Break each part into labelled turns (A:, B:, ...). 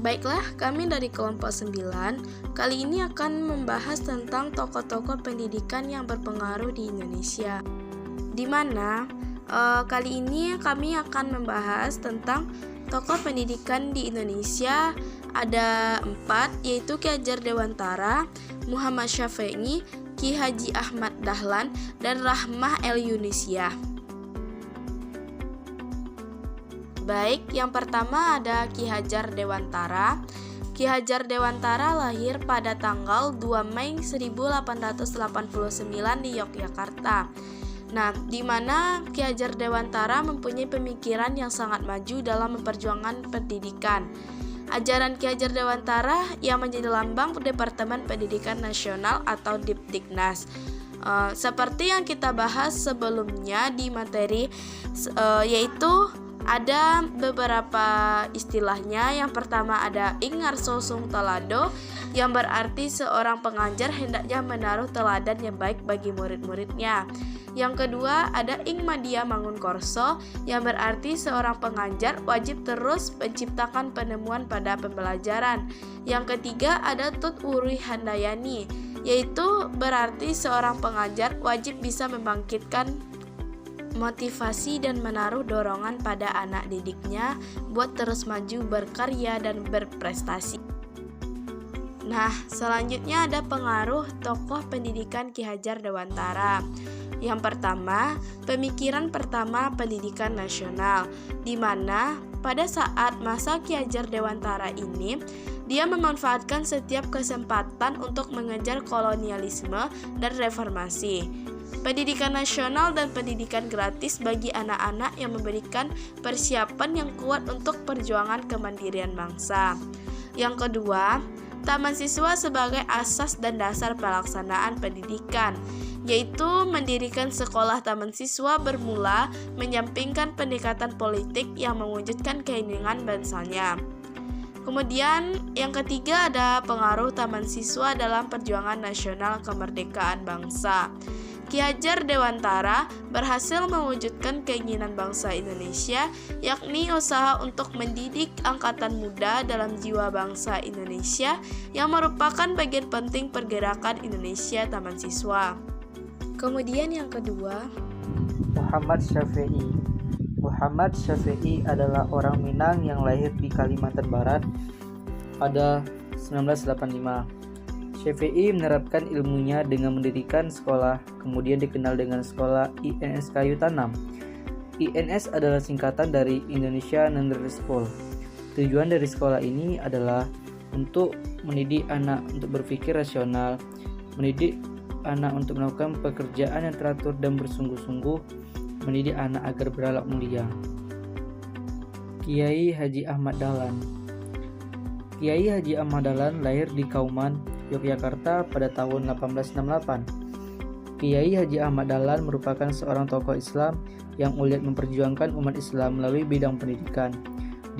A: Baiklah, kami dari kelompok 9 kali ini akan membahas tentang tokoh-tokoh pendidikan yang berpengaruh di Indonesia. Di mana kali ini kami akan membahas tentang tokoh pendidikan di Indonesia. Ada 4, yaitu Ki Hajar Dewantara, Muhammad Syafi'i, Ki Haji Ahmad Dahlan, dan Rahmah El Yunusiyah. Baik, yang pertama ada Ki Hajar Dewantara. Ki Hajar Dewantara lahir pada tanggal 2 Mei 1889 di Yogyakarta. Nah, di mana Ki Hajar Dewantara mempunyai pemikiran yang sangat maju dalam memperjuangkan pendidikan. Ajaran Ki Hajar Dewantara yang menjadi lambang Departemen Pendidikan Nasional atau Dipdiknas. Seperti yang kita bahas sebelumnya di materi, yaitu ada beberapa istilahnya. Yang pertama ada Ing Ngarso Sung Talado, yang berarti seorang pengajar hendaknya menaruh teladan yang baik bagi murid-muridnya. Yang kedua ada Ing Madia Mangunkorso, yang berarti seorang pengajar wajib terus menciptakan penemuan pada pembelajaran. Yang ketiga ada Tut Wuri Handayani, yaitu berarti seorang pengajar wajib bisa membangkitkan motivasi dan menaruh dorongan pada anak didiknya buat terus maju berkarya dan berprestasi. Nah, selanjutnya ada pengaruh tokoh pendidikan Ki Hajar Dewantara. Yang pertama, pemikiran pertama pendidikan nasional, di mana pada saat masa Ki Hajar Dewantara ini, dia memanfaatkan setiap kesempatan untuk mengejar kolonialisme dan reformasi. Pendidikan nasional dan pendidikan gratis bagi anak-anak yang memberikan persiapan yang kuat untuk perjuangan kemandirian bangsa. Yang kedua, taman siswa sebagai asas dan dasar pelaksanaan pendidikan, yaitu mendirikan sekolah taman siswa bermula menyampingkan pendekatan politik yang mewujudkan keinginan bangsanya. Kemudian yang ketiga ada pengaruh taman siswa dalam perjuangan nasional kemerdekaan bangsa. Ki Hajar Dewantara berhasil mewujudkan keinginan bangsa Indonesia, yakni usaha untuk mendidik angkatan muda dalam jiwa bangsa Indonesia yang merupakan bagian penting pergerakan Indonesia Taman Siswa. Kemudian yang kedua,
B: Muhammad Syafi'i. Muhammad Syafi'i adalah orang Minang yang lahir di Kalimantan Barat pada 1985. Syafi'i menerapkan ilmunya dengan mendirikan sekolah, kemudian dikenal dengan Sekolah INS Kayu Tanam. INS adalah singkatan dari Indonesia Nursery School. Tujuan dari sekolah ini adalah untuk mendidik anak untuk berpikir rasional, mendidik anak untuk melakukan pekerjaan yang teratur dan bersungguh-sungguh, mendidik anak agar berakhlak mulia. Kiai Haji Ahmad Dahlan. Kiai Haji Ahmad Dahlan lahir di Kauman, Yogyakarta pada tahun 1868. Kiai Haji Ahmad Dahlan merupakan seorang tokoh Islam yang ulet memperjuangkan umat Islam melalui bidang pendidikan.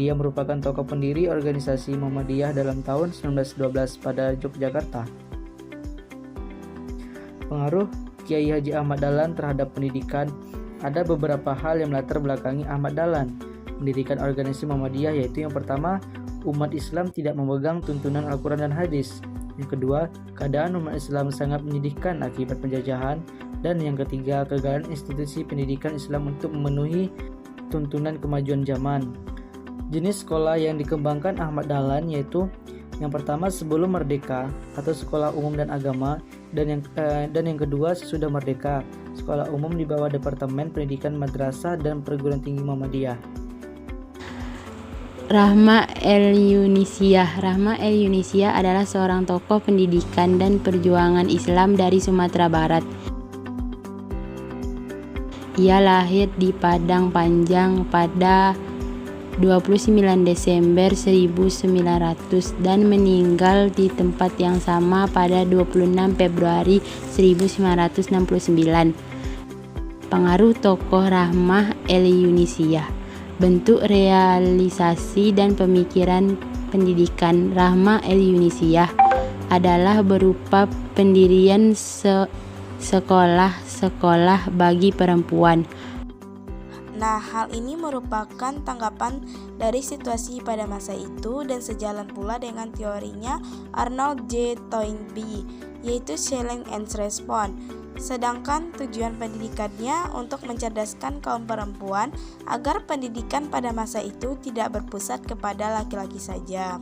B: Dia merupakan tokoh pendiri organisasi Muhammadiyah dalam tahun 1912 pada Yogyakarta. Pengaruh Kiai Haji Ahmad Dahlan terhadap pendidikan. Ada beberapa hal yang melatar belakangi Ahmad Dahlan mendirikan organisasi Muhammadiyah, yaitu yang pertama, umat Islam tidak memegang tuntunan Al-Quran dan hadis. Yang kedua, keadaan umat Islam sangat menyedihkan akibat penjajahan. Dan yang ketiga, kegagalan institusi pendidikan Islam untuk memenuhi tuntunan kemajuan zaman. Jenis sekolah yang dikembangkan Ahmad Dahlan yaitu yang pertama sebelum merdeka atau sekolah umum dan agama, dan yang kedua sesudah merdeka, sekolah umum di bawah Departemen Pendidikan Madrasah dan Perguruan Tinggi Muhammadiyah.
C: Rahmah El Yunusiyah. Rahmah El Yunusiyah adalah seorang tokoh pendidikan dan perjuangan Islam dari Sumatera Barat. Ia lahir di Padang Panjang pada 29 Desember 1900 dan meninggal di tempat yang sama pada 26 Februari 1969. Pengaruh tokoh Rahmah El Yunusiyah. Bentuk realisasi dan pemikiran pendidikan Rahmah El Yunusiyah adalah berupa pendirian sekolah-sekolah bagi perempuan.
A: Nah, hal ini merupakan tanggapan dari situasi pada masa itu dan sejalan pula dengan teorinya Arnold J. Toynbee, yaitu challenge and response. Sedangkan tujuan pendidikannya untuk mencerdaskan kaum perempuan agar pendidikan pada masa itu tidak berpusat kepada laki-laki saja.